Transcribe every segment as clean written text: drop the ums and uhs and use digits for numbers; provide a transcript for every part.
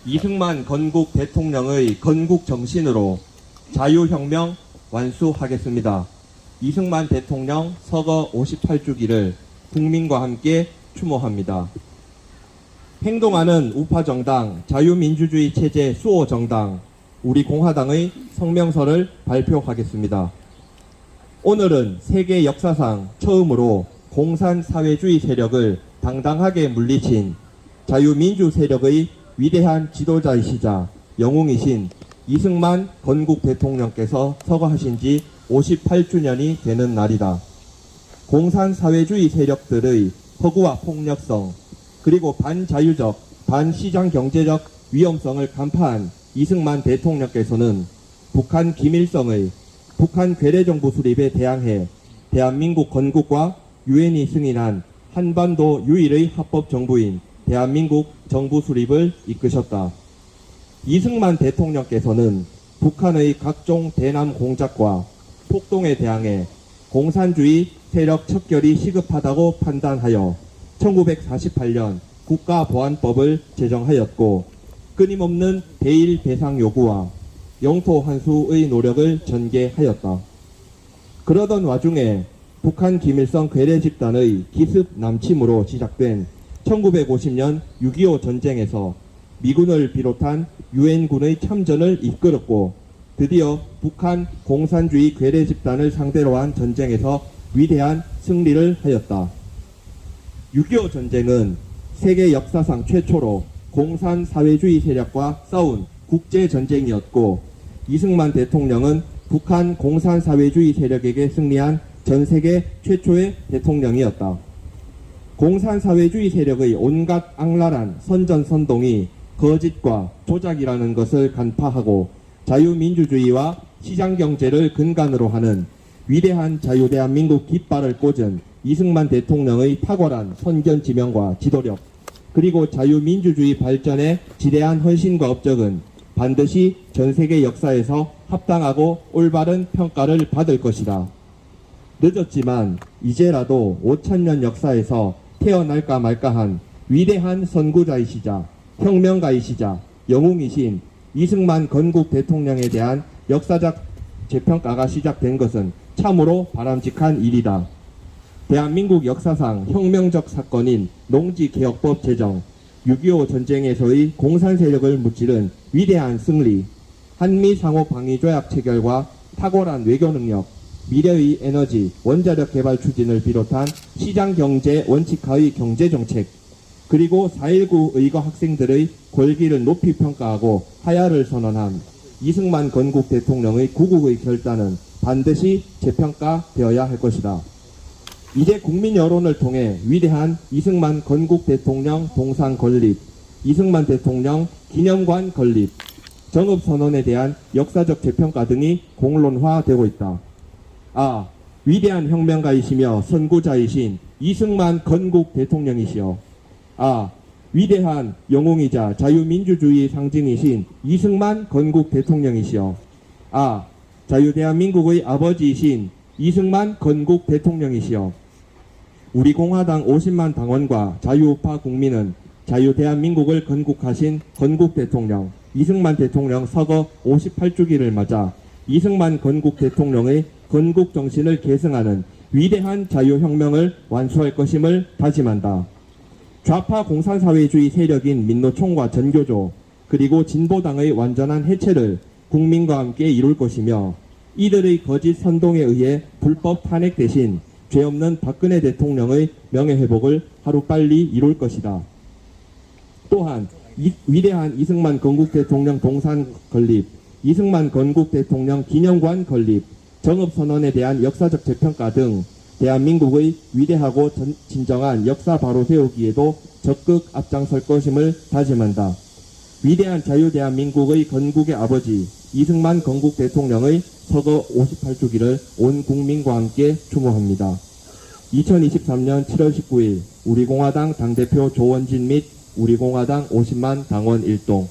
이승만 건국 대통령의 건국 정신으로 자유혁명 완수하겠습니다. 이승만 대통령 서거 58주기를 국민과 함께 추모합니다. 행동하는 우파정당 자유민주주의 체제 수호정당 우리 공화당의 성명서를 발표하겠습니다. 오늘은 세계 역사상 처음으로 공산사회주의 세력을 당당하게 물리친 자유민주 세력의 위대한 지도자이시자 영웅이신 이승만 건국 대통령께서 서거하신 지 58주년이 되는 날이다. 공산사회주의 세력들의 허구와 폭력성 그리고 반자유적, 반시장 경제적 위험성을 간파한 이승만 대통령께서는 북한 김일성의 북한 괴뢰정부 수립에 대항해 대한민국 건국과 유엔이 승인한 한반도 유일의 합법정부인 대한민국 정부 수립을 이끄셨다. 이승만 대통령께서는 북한의 각종 대남 공작과 폭동에 대항해 공산주의 세력 척결이 시급하다고 판단하여 1948년 국가보안법을 제정하였고 끊임없는 대일 배상 요구와 영토 환수의 노력을 전개하였다. 그러던 와중에 북한 김일성 괴뢰 집단의 기습 남침으로 시작된 1950년 6.25 전쟁에서 미군을 비롯한 유엔군의 참전을 이끌었고 드디어 북한 공산주의 괴뢰 집단을 상대로 한 전쟁에서 위대한 승리를 하였다. 6.25 전쟁은 세계 역사상 최초로 공산사회주의 세력과 싸운 국제전쟁이었고 이승만 대통령은 북한 공산사회주의 세력에게 승리한 전세계 최초의 대통령이었다. 공산사회주의 세력의 온갖 악랄한 선전선동이 거짓과 조작이라는 것을 간파하고 자유민주주의와 시장경제를 근간으로 하는 위대한 자유대한민국 깃발을 꽂은 이승만 대통령의 탁월한 선견지명과 지도력 그리고 자유민주주의 발전에 지대한 헌신과 업적은 반드시 전세계 역사에서 합당하고 올바른 평가를 받을 것이다. 늦었지만 이제라도 5000년 역사에서 태어날까 말까한 위대한 선구자이시자 혁명가이시자 영웅이신 이승만 건국 대통령에 대한 역사적 재평가가 시작된 것은 참으로 바람직한 일이다. 대한민국 역사상 혁명적 사건인 농지개혁법 제정, 6.25 전쟁에서의 공산세력을 무찌른 위대한 승리, 한미상호방위조약 체결과 탁월한 외교능력, 미래의 에너지, 원자력 개발 추진을 비롯한 시장경제 원칙하의 경제정책, 그리고 4.19 의거 학생들의 권기를 높이 평가하고 하야를 선언한 이승만 건국 대통령의 구국의 결단은 반드시 재평가되어야 할 것이다. 이제 국민 여론을 통해 위대한 이승만 건국 대통령 동상 건립, 이승만 대통령 기념관 건립, 정읍선언에 대한 역사적 재평가 등이 공론화되고 있다. 아, 위대한 혁명가이시며 선구자이신 이승만 건국 대통령이시여. 아, 위대한 영웅이자 자유민주주의 상징이신 이승만 건국 대통령이시여. 아, 자유대한민국의 아버지이신 이승만 건국 대통령이시여. 우리 공화당 50만 당원과 자유우파 국민은 자유대한민국을 건국하신 건국 대통령 이승만 대통령 서거 58주기를 맞아 이승만 건국 대통령의 건국 정신을 계승하는 위대한 자유혁명을 완수할 것임을 다짐한다. 좌파 공산사회주의 세력인 민노총과 전교조 그리고 진보당의 완전한 해체를 국민과 함께 이룰 것이며 이들의 거짓 선동에 의해 불법 탄핵 대신 죄 없는 박근혜 대통령의 명예회복을 하루빨리 이룰 것이다. 또한 위대한 이승만 건국 대통령 동상 건립, 이승만 건국 대통령 기념관 건립, 정읍선언에 대한 역사적 재평가 등 대한민국의 위대하고 진정한 역사 바로 세우기에도 적극 앞장설 것임을 다짐한다. 위대한 자유대한민국의 건국의 아버지 이승만 건국 대통령의 서거 58주기를 온 국민과 함께 추모합니다. 2023년 7월 19일 우리공화당 당대표 조원진 및 우리공화당 50만 당원 일동.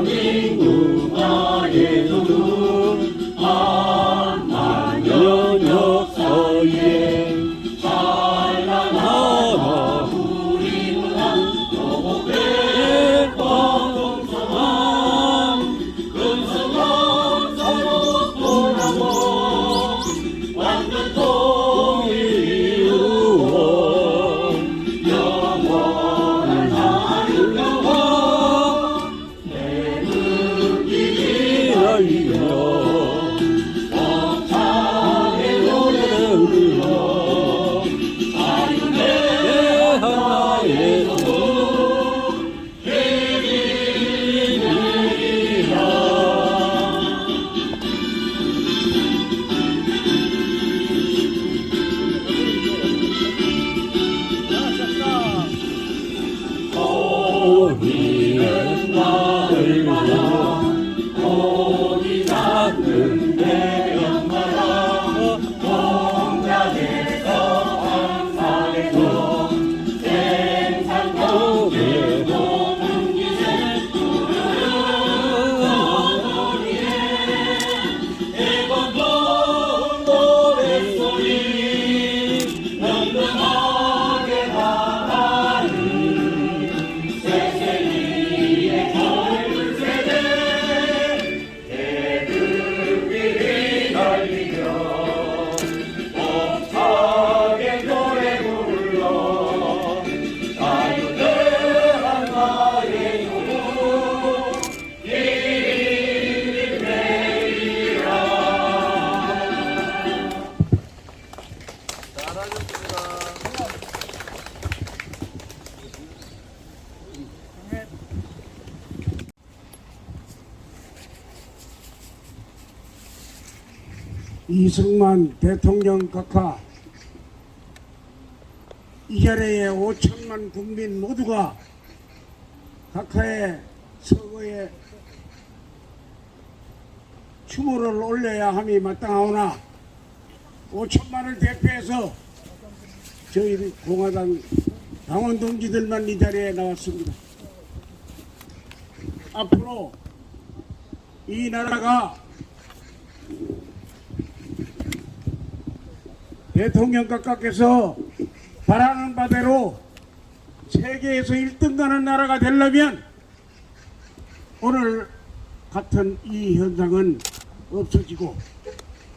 대한민국아에서는 만년 역사에 찬란하다 우리 문화 보복된 광성한 근성한 사법도라고 완전 통일 이루어 영원한 자유와 내는길이 날리며 벅차게 노래를 불러 자유의 하나에서도 길이 내리라. 우리는 나를 만나 어디 닿는 대명마다 동작에서 항상에서 생산적에 높은 기세 부르는 어머니의 애건동 노랫소리 연등하게 바라는 새세기의 겨울 세대 대들길이 날리며 벅차게 노래 불러 자유대한 나의 영혼 길이 내리라. 이승만 대통령 각하 이 자리에 5천만 국민 모두가 각하의 서거에 추모를 올려야 함이 마땅하오나 5천만을 대표해서 저희 공화당 당원 동지들만 이 자리에 나왔습니다. 앞으로 이 나라가 대통령 각하께서 바라는 바대로 세계에서 1등 가는 나라가 되려면 오늘 같은 이 현상은 없어지고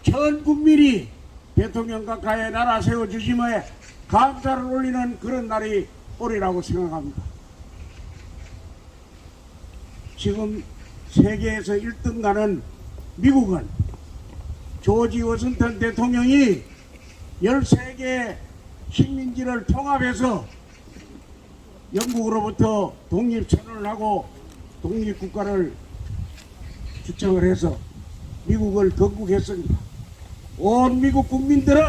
전 국민이 대통령 각하의 나라 세워주심에 감사를 올리는 그런 날이 오리라고 생각합니다. 지금 세계에서 1등 가는 미국은 조지 워싱턴 대통령이 13개 식민지를 통합해서 영국으로부터 독립선언을 하고 독립국가를 주장을 해서 미국을 건국했습니다. 온 미국 국민들은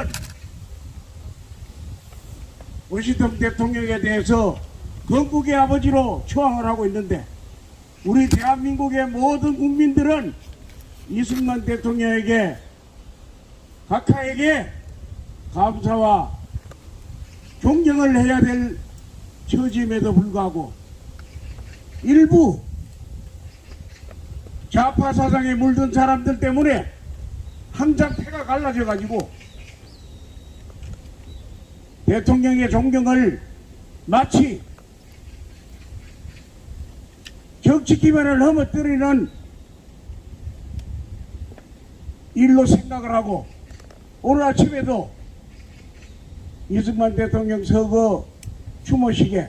워싱턴 대통령에 대해서 건국의 아버지로 추앙을 하고 있는데 우리 대한민국의 모든 국민들은 이승만 대통령에게 각하에게 감사와 존경을 해야 될 처짐에도 불구하고 일부 좌파 사상에 물든 사람들 때문에 항상 패가 갈라져 가지고 대통령의 존경을 마치 정치 기반을 허물뜨리는 일로 생각을 하고 오늘 아침에도 이승만 대통령 서거 추모식에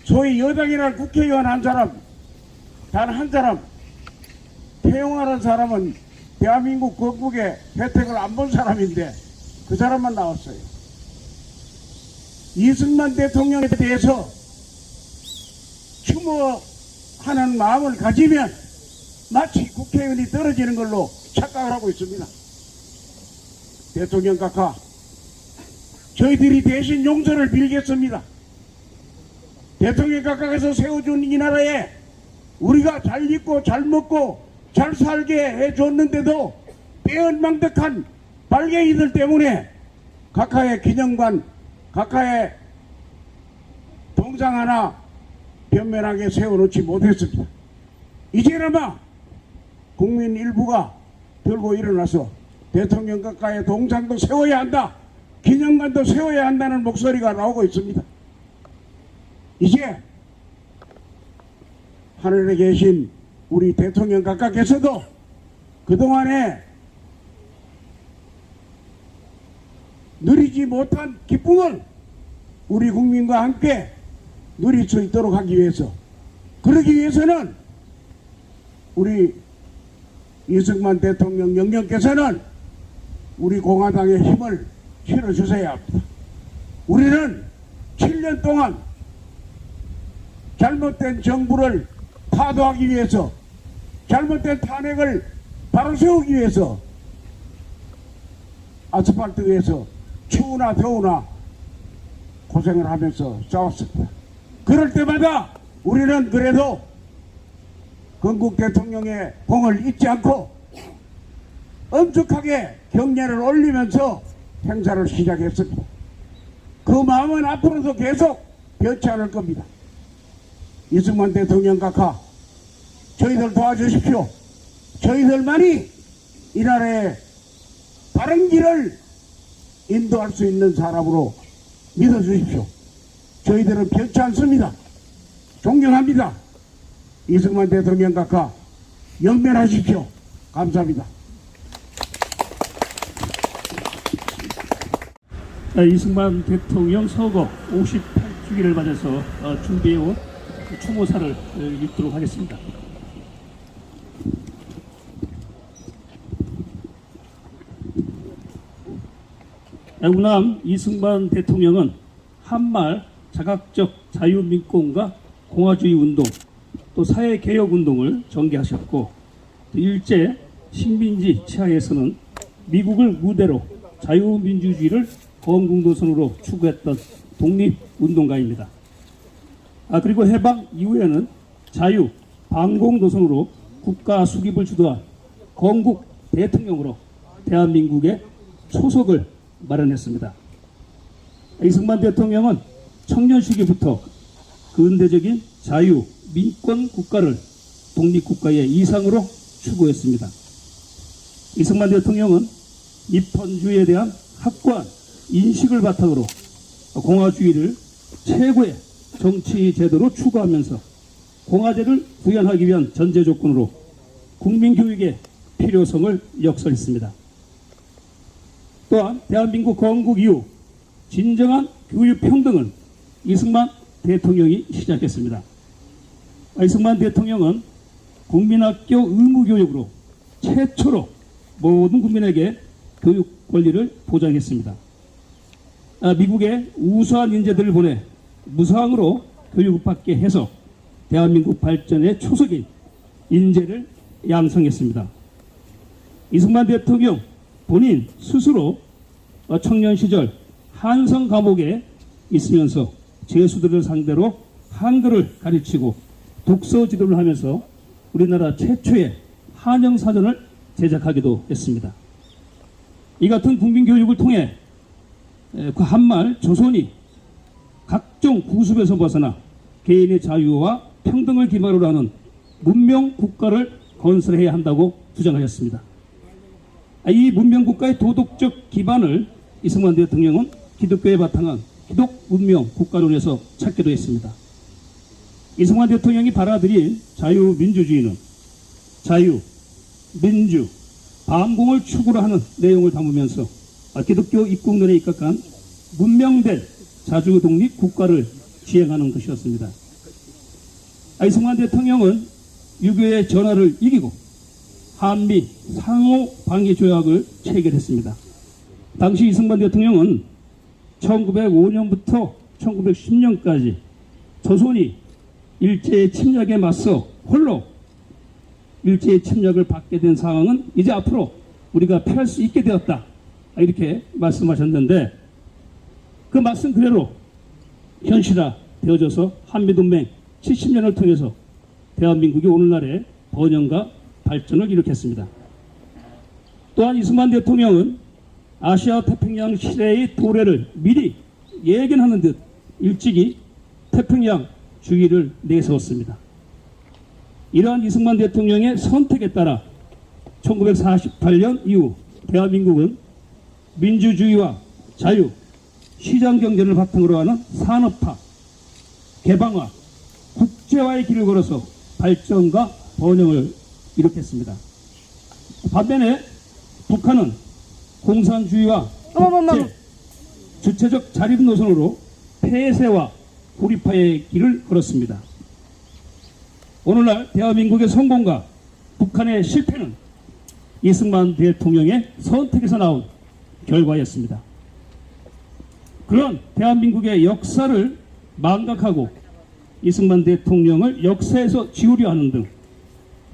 소위 여당이나 국회의원 한 사람, 단 한 사람, 태용하는 사람은 대한민국 건국의 혜택을 안 본 사람인데 그 사람만 나왔어요. 이승만 대통령에 대해서 추모하는 마음을 가지면 마치 국회의원이 떨어지는 걸로 착각을 하고 있습니다. 대통령 각하, 저희들이 대신 용서를 빌겠습니다. 대통령 각하께서 세워준 이 나라에 우리가 잘 입고 잘 먹고 잘 살게 해줬는데도 빼언망덕한 빨갱이들 때문에 각하의 기념관, 각하의 동상 하나 변면하게 세워놓지 못했습니다. 이제나마 국민 일부가 들고 일어나서 대통령 가까이 동상도 세워야 한다, 기념관도 세워야 한다는 목소리가 나오고 있습니다. 이제 하늘에 계신 우리 대통령 각각께서도 그동안에 누리지 못한 기쁨을 우리 국민과 함께 누릴 수 있도록 하기 위해서, 그러기 위해서는 우리 이승만 대통령 영령께서는 우리 공화당의 힘을 실어주셔야 합니다. 우리는 7년 동안 잘못된 정부를 타도하기 위해서, 잘못된 탄핵을 바로 세우기 위해서 아스팔트 위에서 추우나 더우나 고생을 하면서 싸웠습니다. 그럴 때마다 우리는 그래도 건국 대통령의 공을 잊지 않고 엄숙하게 경례를 올리면서 행사를 시작했습니다. 그 마음은 앞으로도 계속 변치 않을 겁니다. 이승만 대통령 각하, 저희들 도와주십시오. 저희들만이 이 나라의 바른 길을 인도할 수 있는 사람으로 믿어주십시오. 저희들은 변치 않습니다. 존경합니다. 이승만 대통령 각하, 영면하십시오. 감사합니다. 이승만 대통령 서거 58주기를 맞아서 준비해온 추모사를 읽도록 하겠습니다. 우남 이승만 대통령은 한말 자각적 자유민권과 공화주의 운동, 또 사회개혁운동을 전개하셨고, 또 일제 식민지 치하에서는 미국을 무대로 자유민주주의를 건국노선으로 추구했던 독립운동가입니다. 그리고 해방 이후에는 자유 반공 노선으로 국가 수립을 주도한 건국 대통령으로 대한민국의 초석을 마련했습니다. 이승만 대통령은 청년 시기부터 근대적인 자유 민권 국가를 독립국가의 이상으로 추구했습니다. 이승만 대통령은 입헌주의에 대한 확고한 인식을 바탕으로 공화주의를 최고의 정치 제도로 추구하면서 공화제를 구현하기 위한 전제 조건으로 국민교육의 필요성을 역설했습니다. 또한 대한민국 건국 이후 진정한 교육 평등을 이승만 대통령이 시작했습니다. 이승만 대통령은 국민학교 의무교육으로 최초로 모든 국민에게 교육 권리를 보장했습니다. 미국의 우수한 인재들을 보내 무상으로 교육을 받게 해서 대한민국 발전의 초석인 인재를 양성했습니다. 이승만 대통령 본인 스스로 청년 시절 한성 감옥에 있으면서 죄수들을 상대로 한글을 가르치고 독서 지도를 하면서 우리나라 최초의 한영 사전을 제작하기도 했습니다. 이 같은 국민교육을 통해 그 한말 조선이 각종 구습에서 벗어나 개인의 자유와 평등을 기반으로 하는 문명 국가를 건설해야 한다고 주장하였습니다. 이 문명 국가의 도덕적 기반을 이승만 대통령은 기독교에 바탕한 기독 문명 국가론에서 찾기도 했습니다. 이승만 대통령이 받아들인 자유민주주의는 자유, 민주, 반공을 추구로 하는 내용을 담으면서 기독교 입국론에 입각한 문명된 자주독립 국가를 지향하는 것이었습니다. 이승만 대통령은 유교의 전화를 이기고 한미 상호 방위 조약을 체결했습니다. 당시 이승만 대통령은 1905년부터 1910년까지 조선이 일제의 침략에 맞서 홀로 일제의 침략을 받게 된 상황은 이제 앞으로 우리가 피할 수 있게 되었다, 이렇게 말씀하셨는데, 그 말씀 그대로 현실화 되어져서 한미동맹 70년을 통해서 대한민국이 오늘날의 번영과 발전을 일으켰습니다. 또한 이승만 대통령은 아시아 태평양 시대의 도래를 미리 예견하는 듯 일찍이 태평양 주의를 내세웠습니다. 이러한 이승만 대통령의 선택에 따라 1948년 이후 대한민국은 민주주의와 자유, 시장 경제를 바탕으로 하는 산업화, 개방화, 국제화의 길을 걸어서 발전과 번영을 이룩했습니다. 반면에 북한은 공산주의와 독재, 주체적 자립 노선으로 폐쇄와 고립화의 길을 걸었습니다. 오늘날 대한민국의 성공과 북한의 실패는 이승만 대통령의 선택에서 나온 결과였습니다. 그런 대한민국의 역사를 망각하고 이승만 대통령을 역사에서 지우려 하는 등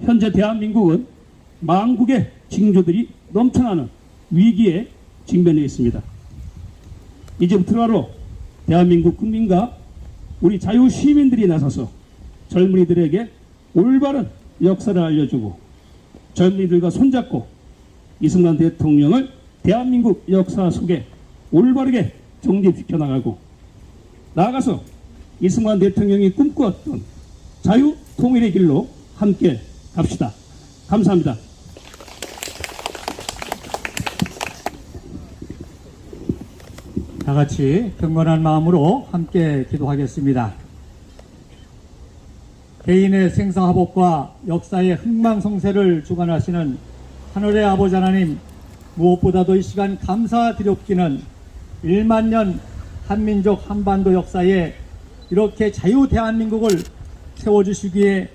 현재 대한민국은 망국의 징조들이 넘쳐나는 위기에 직면해 있습니다. 이제부터라도 대한민국 국민과 우리 자유 시민들이 나서서 젊은이들에게 올바른 역사를 알려주고 젊은이들과 손잡고 이승만 대통령을 대한민국 역사 속에 올바르게 정립시켜 나가고 나아가서 이승만 대통령이 꿈꾸었던 자유 통일의 길로 함께 갑시다. 감사합니다. 다 같이 경건한 마음으로 함께 기도하겠습니다. 개인의 생사화복과 역사의 흥망성쇠를 주관하시는 하늘의 아버지 하나님, 무엇보다도 이 시간 감사드렸기는 1만 년 한민족 한반도 역사에 이렇게 자유 대한민국을 세워주시기에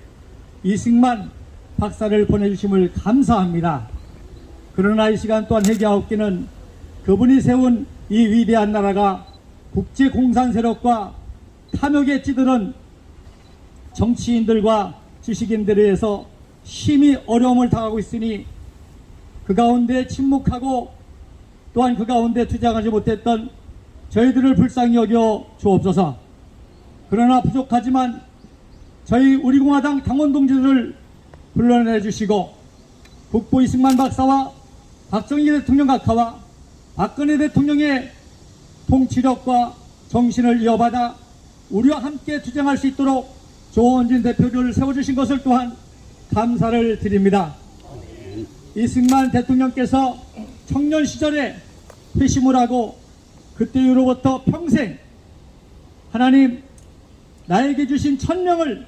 이승만 박사를 보내주심을 감사합니다. 그러나 이 시간 또한 회개하옵기는 그분이 세운 이 위대한 나라가 국제공산 세력과 탐욕에 찌드는 정치인들과 지식인들에 의해서 심히 어려움을 당하고 있으니 그 가운데 침묵하고 또한 그 가운데 투쟁하지 못했던 저희들을 불쌍히 여겨 주옵소서. 그러나 부족하지만 저희 우리공화당 당원 동지들을 불러내 주시고 국보 이승만 박사와 박정희 대통령 각하와 박근혜 대통령의 통치력과 정신을 이어받아 우리와 함께 투쟁할 수 있도록 조원진 대표를 세워주신 것을 또한 감사를 드립니다. 이승만 대통령께서 청년 시절에 회심을 하고 그때 이후로부터 평생 하나님 나에게 주신 천명을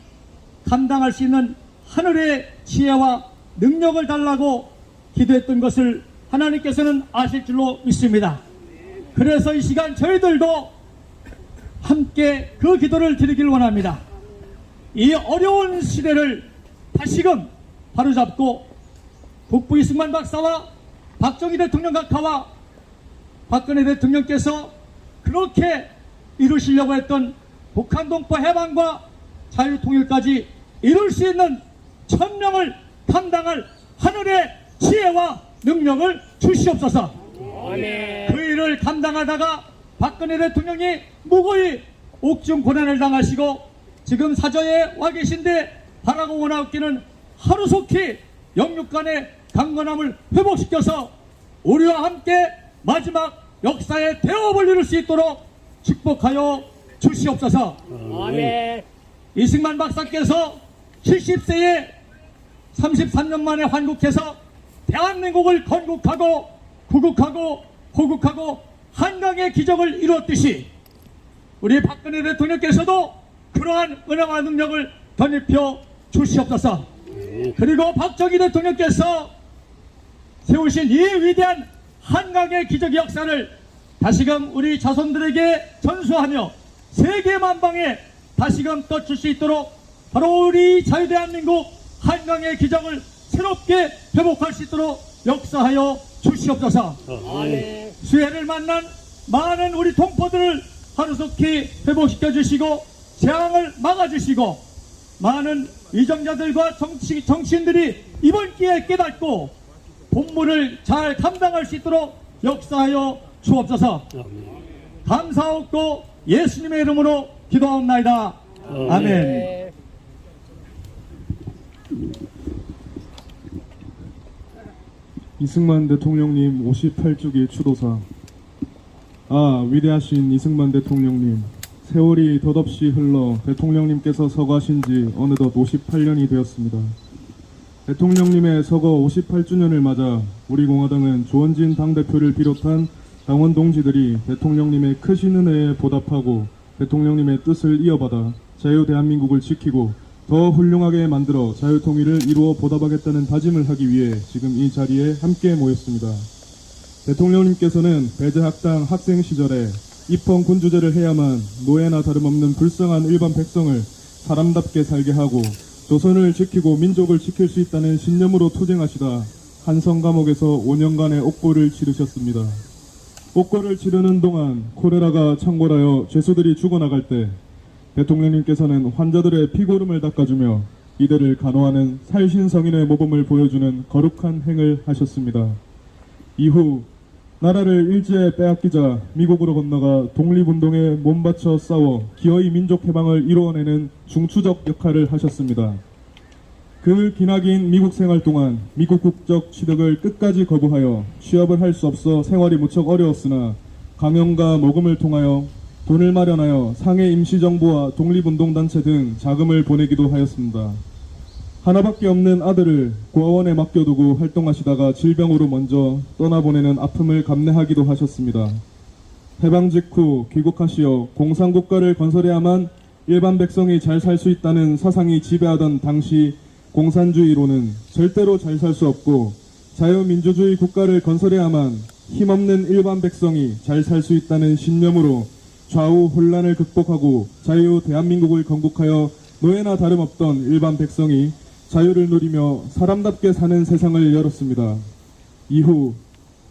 감당할 수 있는 하늘의 지혜와 능력을 달라고 기도했던 것을 하나님께서는 아실 줄로 믿습니다. 그래서 이 시간 저희들도 함께 그 기도를 드리길 원합니다. 이 어려운 시대를 다시금 바로잡고 국부 이승만 박사와 박정희 대통령 각하와 박근혜 대통령께서 그렇게 이루시려고 했던 북한 동포 해방과 자유통일까지 이룰 수 있는 천명을 감당할 하늘의 지혜와 능력을 주시옵소서. 그 일을 감당하다가 박근혜 대통령이 무고히 옥중 고난을 당하시고 지금 사저에 와 계신데 바라고 원하옵기는 하루속히 영육간의 강건함을 회복시켜서 우리와 함께 마지막 역사의 대업을 이룰 수 있도록 축복하여 주시옵소서. 이승만 박사께서 70세에 33년 만에 환국해서 대한민국을 건국하고 구국하고 호국하고 한강의 기적을 이루었듯이 우리 박근혜 대통령께서도 그러한 은혜와 능력을 덧입혀 주시옵소서. 그리고 박정희 대통령께서 세우신 이 위대한 한강의 기적의 역사를 다시금 우리 자손들에게 전수하며 세계 만방에 다시금 떠줄 수 있도록 바로 우리 자유대한민국 한강의 기적을 새롭게 회복할 수 있도록 역사하여 주시옵소서. 수해를 만난 많은 우리 동포들을 하루속히 회복시켜 주시고 재앙을 막아주시고 많은 위정자들과 정치인들이 이번 기회에 깨닫고 본분을 잘 감당할 수 있도록 역사하여 주옵소서. 감사하옵고 예수님의 이름으로 기도하옵나이다. 아멘. 이승만 대통령님 58주기 추도사. 위대하신 이승만 대통령님, 세월이 덧없이 흘러 대통령님께서 서거하신 지 어느덧 58년이 되었습니다. 대통령님의 서거 58주년을 맞아 우리 공화당은 조원진 당대표를 비롯한 당원 동지들이 대통령님의 크신 은혜에 보답하고 대통령님의 뜻을 이어받아 자유 대한민국을 지키고 더 훌륭하게 만들어 자유통일을 이루어 보답하겠다는 다짐을 하기 위해 지금 이 자리에 함께 모였습니다. 대통령님께서는 배제학당 학생 시절에 입헌군주제를 해야만 노예나 다름없는 불쌍한 일반 백성을 사람답게 살게 하고 조선을 지키고 민족을 지킬 수 있다는 신념으로 투쟁하시다 한성 감옥에서 5년간의 옥고를 치르셨습니다. 옥고를 치르는 동안 콜레라가 창궐하여 죄수들이 죽어나갈 때 대통령님께서는 환자들의 피고름을 닦아주며 이들을 간호하는 살신성인의 모범을 보여주는 거룩한 행을 하셨습니다. 이후 나라를 일제에 빼앗기자 미국으로 건너가 독립운동에 몸바쳐 싸워 기어이 민족 해방을 이루어내는 중추적 역할을 하셨습니다. 그 기나긴 미국 생활 동안 미국 국적 취득을 끝까지 거부하여 취업을 할 수 없어 생활이 무척 어려웠으나 강연과 모금을 통하여 돈을 마련하여 상해 임시정부와 독립운동단체 등 자금을 보내기도 하였습니다. 하나밖에 없는 아들을 고아원에 맡겨두고 활동하시다가 질병으로 먼저 떠나보내는 아픔을 감내하기도 하셨습니다. 해방 직후 귀국하시어 공산국가를 건설해야만 일반 백성이 잘 살 수 있다는 사상이 지배하던 당시 공산주의로는 절대로 잘 살 수 없고 자유민주주의 국가를 건설해야만 힘없는 일반 백성이 잘 살 수 있다는 신념으로 좌우 혼란을 극복하고 자유 대한민국을 건국하여 노예나 다름없던 일반 백성이 자유를 누리며 사람답게 사는 세상을 열었습니다. 이후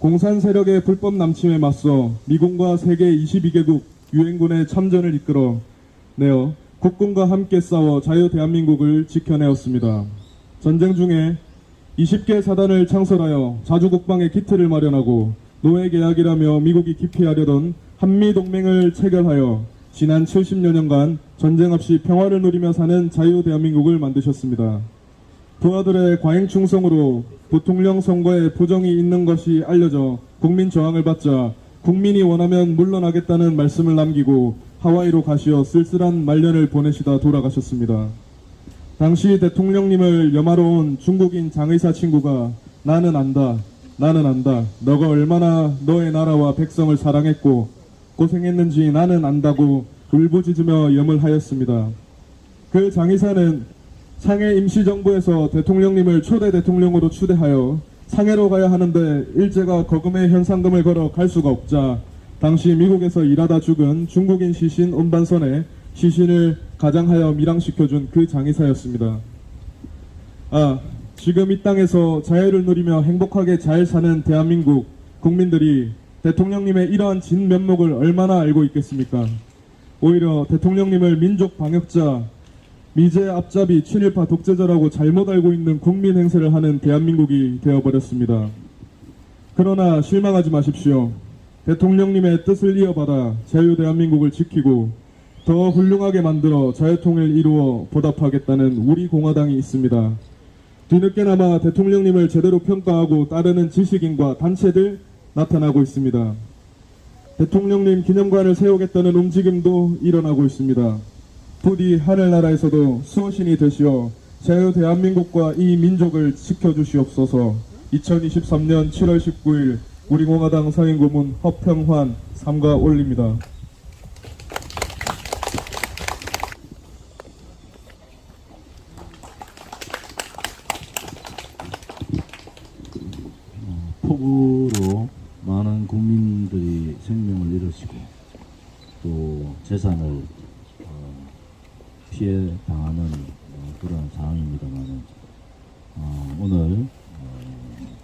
공산 세력의 불법 남침에 맞서 미군과 세계 22개국 유엔군의 참전을 이끌어 내어 국군과 함께 싸워 자유 대한민국을 지켜내었습니다. 전쟁 중에 20개 사단을 창설하여 자주국방의 기틀을 마련하고 노예 계약이라며 미국이 기피하려던 한미동맹을 체결하여 지난 70여 년간 전쟁 없이 평화를 누리며 사는 자유 대한민국을 만드셨습니다. 부하들의 과잉 충성으로 부통령 선거에 부정이 있는 것이 알려져 국민 저항을 받자 국민이 원하면 물러나겠다는 말씀을 남기고 하와이로 가시어 쓸쓸한 말년을 보내시다 돌아가셨습니다. 당시 대통령님을 염하러 온 중국인 장의사 친구가 나는 안다, 너가 얼마나 너의 나라와 백성을 사랑했고 고생했는지 나는 안다고 울부짖으며 염을 하였습니다. 그 장의사는 상해 임시정부에서 대통령님을 초대 대통령으로 추대하여 상해로 가야 하는데 일제가 거금의 현상금을 걸어 갈 수가 없자 당시 미국에서 일하다 죽은 중국인 시신 운반선에 시신을 가장하여 밀항시켜준 그 장의사였습니다. 지금 이 땅에서 자유를 누리며 행복하게 잘 사는 대한민국 국민들이 대통령님의 이러한 진면목을 얼마나 알고 있겠습니까? 오히려 대통령님을 민족 방역자, 미제 앞잡이 친일파 독재자라고 잘못 알고 있는 국민 행세를 하는 대한민국이 되어버렸습니다. 그러나 실망하지 마십시오. 대통령님의 뜻을 이어받아 자유 대한민국을 지키고 더 훌륭하게 만들어 자유통일 이루어 보답하겠다는 우리 공화당이 있습니다. 뒤늦게나마 대통령님을 제대로 평가하고 따르는 지식인과 단체들 나타나고 있습니다. 대통령님 기념관을 세우겠다는 움직임도 일어나고 있습니다. 부디 하늘나라에서도 수호신이 되시어 자유 대한민국과 이 민족을 지켜주시옵소서. 2023년 7월 19일 우리 공화당 상임고문 허평환 삼가 올립니다. 폭우로 많은 국민들이 생명을 잃으시고 또 재산을 피해 당하는 그런 상황입니다만 오늘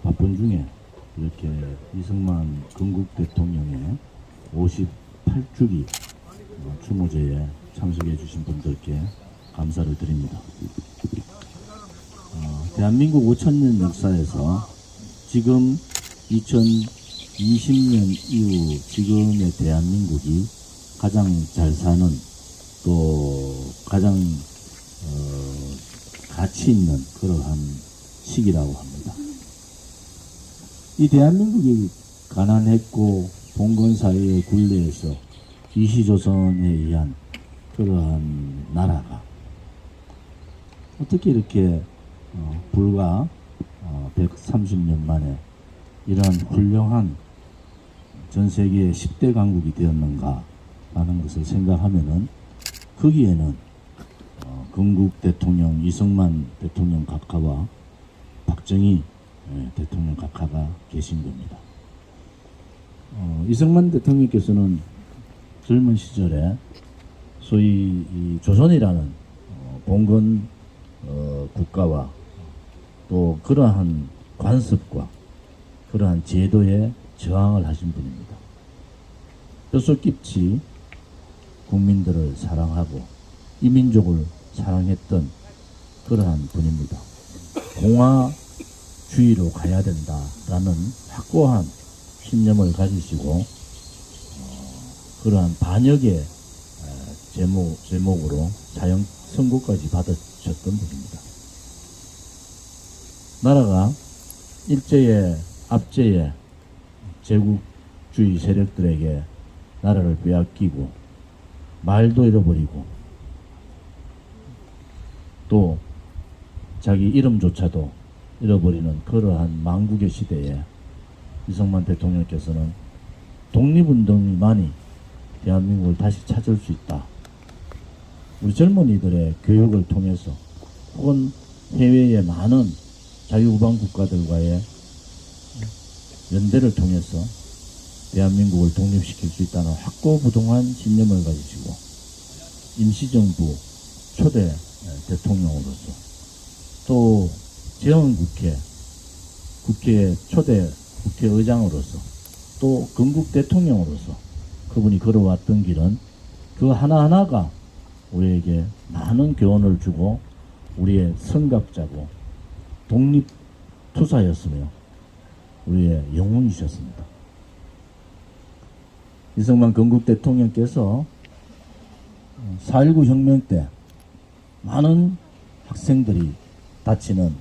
바쁜 중에 이렇게 이승만 건국 대통령의 58주기 추모제에 참석해 주신 분들께 감사를 드립니다. 대한민국 5천년 역사에서 지금 2020년 이후 지금의 대한민국이 가장 잘 사는 또 가장 가치 있는 그러한 시기라고 합니다. 이 대한민국이 가난했고 봉건사회의 굴레에서 이시조선에 의한 그러한 나라가 어떻게 이렇게 불과 130년 만에 이러한 훌륭한 전 세계 10대 강국이 되었는가 하는 것을 생각하면은 거기에는 건국 대통령 이승만 대통령 각하와 박정희 대통령 각하가 계신 겁니다. 이승만 대통령께서는 젊은 시절에 소위 이 조선이라는 봉건 국가와 또 그러한 관습과 그러한 제도에 저항을 하신 분입니다. 뼛속 깊이 국민들을 사랑하고 이민족을 사랑했던 그러한 분입니다. 공화주의로 가야 된다라는 확고한 신념을 가지시고 그러한 반역의 제목으로 사형 선고까지 받으셨던 분입니다. 나라가 일제의 압제의 제국주의 세력들에게 나라를 빼앗기고 말도 잃어버리고 또 자기 이름조차도 잃어버리는 그러한 망국의 시대에 이승만 대통령께서는 독립운동만이 대한민국을 다시 찾을 수 있다. 우리 젊은이들의 교육을 통해서 혹은 해외의 많은 자유우방 국가들과의 연대를 통해서 대한민국을 독립시킬 수 있다는 확고부동한 신념을 가지시고 임시정부 초대 대통령으로서 또 재헌국회 국회 초대 국회의장으로서 또 건국 대통령으로서 그분이 걸어왔던 길은 그 하나하나가 우리에게 많은 교훈을 주고 우리의 선각자고 독립투사였으며 우리의 영웅이셨습니다. 이승만 건국 대통령께서 4.19 혁명 때 많은 학생들이 다치는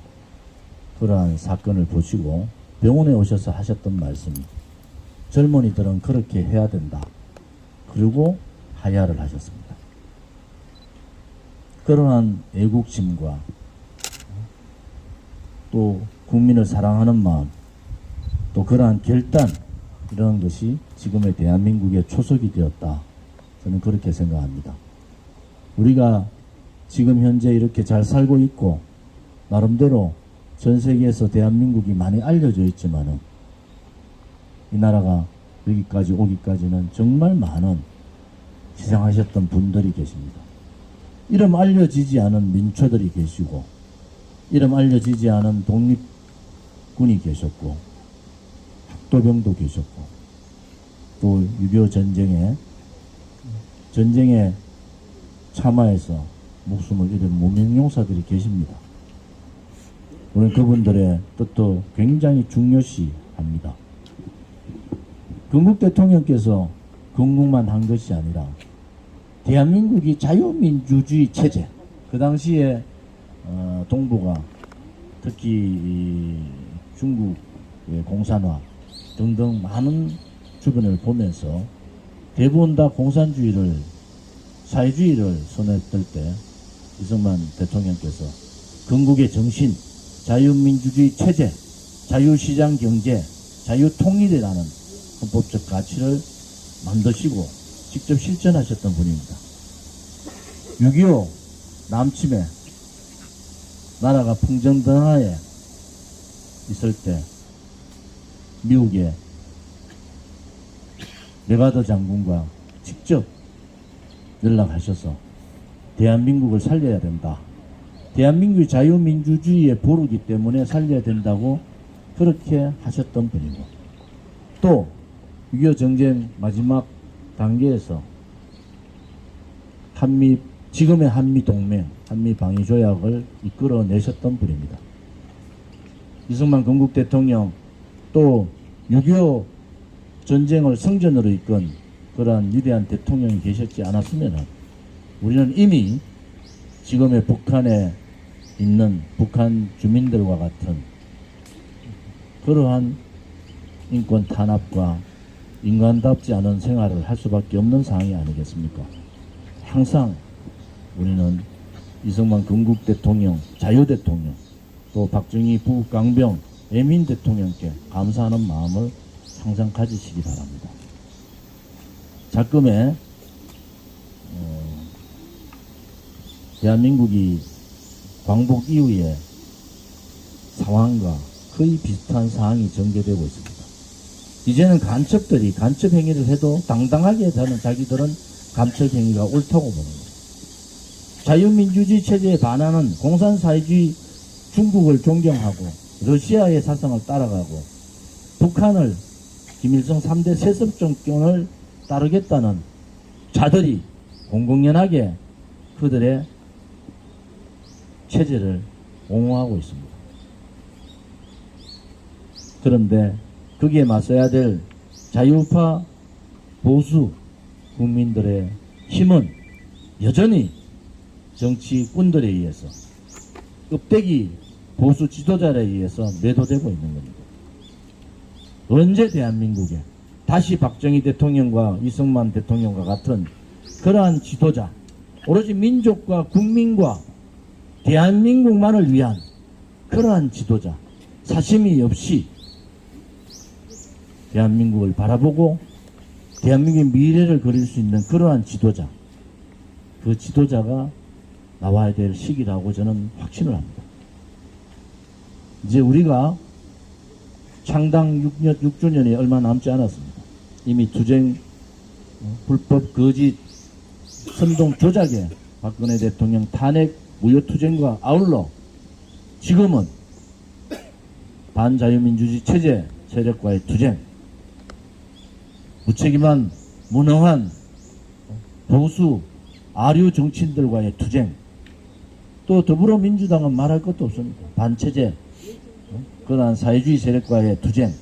그러한 사건을 보시고 병원에 오셔서 하셨던 말씀이 젊은이들은 그렇게 해야 된다. 그리고 하야를 하셨습니다. 그러한 애국심과 또 국민을 사랑하는 마음 또 그러한 결단 이런 것이 지금의 대한민국의 초석이 되었다. 저는 그렇게 생각합니다. 우리가 지금 현재 이렇게 잘 살고 있고 나름대로 전 세계에서 대한민국이 많이 알려져 있지만은 이 나라가 여기까지 오기까지는 정말 많은 희생하셨던 분들이 계십니다. 이름 알려지지 않은 민초들이 계시고 이름 알려지지 않은 독립군이 계셨고 학도병도 계셨고 또 6.25 전쟁에 참화해서 목숨을 잃은 무명용사들이 계십니다. 우리는 그분들의 뜻도 굉장히 중요시합니다. 건국 대통령께서 건국만 한 것이 아니라 대한민국이 자유민주주의 체제 그 당시에 동북아 특히 이 중국의 공산화 등등 많은 주변을 보면서 대부분 다 공산주의를 사회주의를 선호했을 때 이승만 대통령께서 건국의 정신 자유민주주의 체제 자유시장 경제 자유통일이라는 헌법적 가치를 만드시고 직접 실천하셨던 분입니다. 6.25 남침해 나라가 풍전등하에 있을 때 미국의 레가더 장군과 직접 연락하셔서 대한민국을 살려야 된다. 대한민국이 자유민주주의에 보르기 때문에 살려야 된다고 그렇게 하셨던 분이고 또 6.25 정쟁 마지막 단계에서 지금의 한미동맹, 한미방위조약을 이끌어내셨던 분입니다. 이승만 건국 대통령 또 6.25 전쟁을 성전으로 이끈 그러한 위대한 대통령이 계셨지 않았으면 우리는 이미 지금의 북한에 있는 북한 주민들과 같은 그러한 인권 탄압과 인간답지 않은 생활을 할 수밖에 없는 상황이 아니겠습니까? 항상 우리는 이승만 건국 대통령, 자유 대통령, 또 박정희 부국 강병 애민 대통령께 감사하는 마음을 항상 가지시기 바랍니다. 작금에 대한민국이 광복 이후에 상황과 거의 비슷한 상황이 전개되고 있습니다. 이제는 간첩들이 간첩 행위를 해도 당당하게 저는 자기들은 간첩 행위가 옳다고 보는 거예요. 자유민주주의 체제에 반하는 공산사회주의 중국을 존경하고 러시아의 사상을 따라가고 북한을 김일성 3대 세습 정권을 따르겠다는 자들이 공공연하게 그들의 체제를 옹호하고 있습니다. 그런데 거기에 맞서야 될 자유파 보수 국민들의 힘은 여전히 정치꾼들에 의해서 껍데기 보수 지도자에 의해서 매도되고 있는 겁니다. 언제 대한민국에 다시 박정희 대통령과 이승만 대통령과 같은 그러한 지도자, 오로지 민족과 국민과 대한민국만을 위한 그러한 지도자, 사심이 없이 대한민국을 바라보고 대한민국의 미래를 그릴 수 있는 그러한 지도자, 그 지도자가 나와야 될 시기라고 저는 확신을 합니다. 이제 우리가 창당 6주년이 얼마 남지 않았습니다. 이미 투쟁, 불법 거짓, 선동 조작에 박근혜 대통령 탄핵 무효투쟁과 아울러 지금은 반자유민주주의 체제 세력과의 투쟁, 무책임한 무능한 보수 아류 정치인들과의 투쟁, 또 더불어민주당은 말할 것도 없습니다. 반체제, 그러한 사회주의 세력과의 투쟁,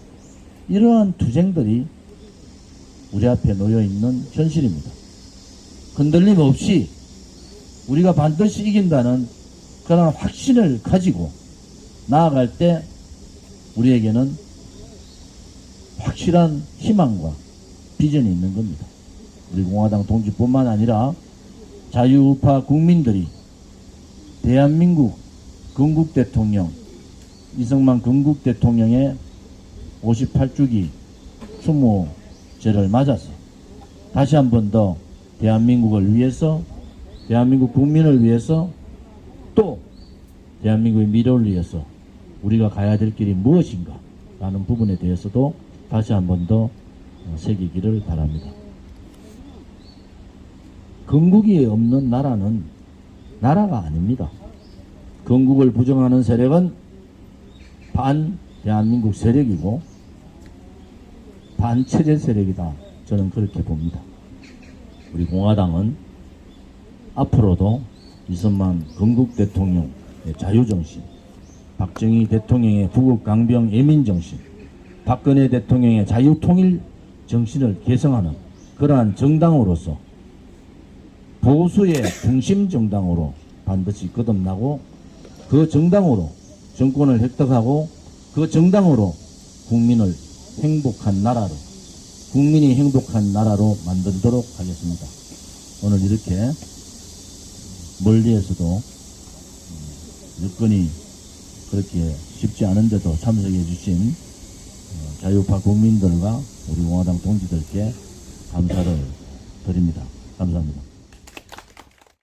이러한 투쟁들이 우리 앞에 놓여있는 현실입니다. 흔들림 없이 우리가 반드시 이긴다는 그런 확신을 가지고 나아갈 때 우리에게는 확실한 희망과 비전이 있는 겁니다. 우리 공화당 동지뿐만 아니라 자유우파 국민들이 대한민국 건국 대통령 이승만 건국 대통령의 58주기 추모제를 맞아서 다시 한 번 더 대한민국을 위해서, 대한민국 국민을 위해서, 또 대한민국의 미래를 위해서 우리가 가야 될 길이 무엇인가 라는 부분에 대해서도 다시 한 번 더 새기기를 바랍니다. 건국이 없는 나라는 나라가 아닙니다. 건국을 부정하는 세력은 반 대한민국 세력이고 반체제 세력이다. 저는 그렇게 봅니다. 우리 공화당은 앞으로도 이승만 건국 대통령의 자유정신, 박정희 대통령의 부국강병 애민정신, 박근혜 대통령의 자유통일 정신을 계승하는 그러한 정당으로서 보수의 중심 정당으로 반드시 거듭나고 그 정당으로 정권을 획득하고 그 정당으로 국민을 행복한 나라로, 국민이 행복한 나라로 만들도록 하겠습니다. 오늘 이렇게 멀리에서도 여건이 그렇게 쉽지 않은데도 참석해 주신 자유파 국민들과 우리 공화당 동지들께 감사를 드립니다. 감사합니다.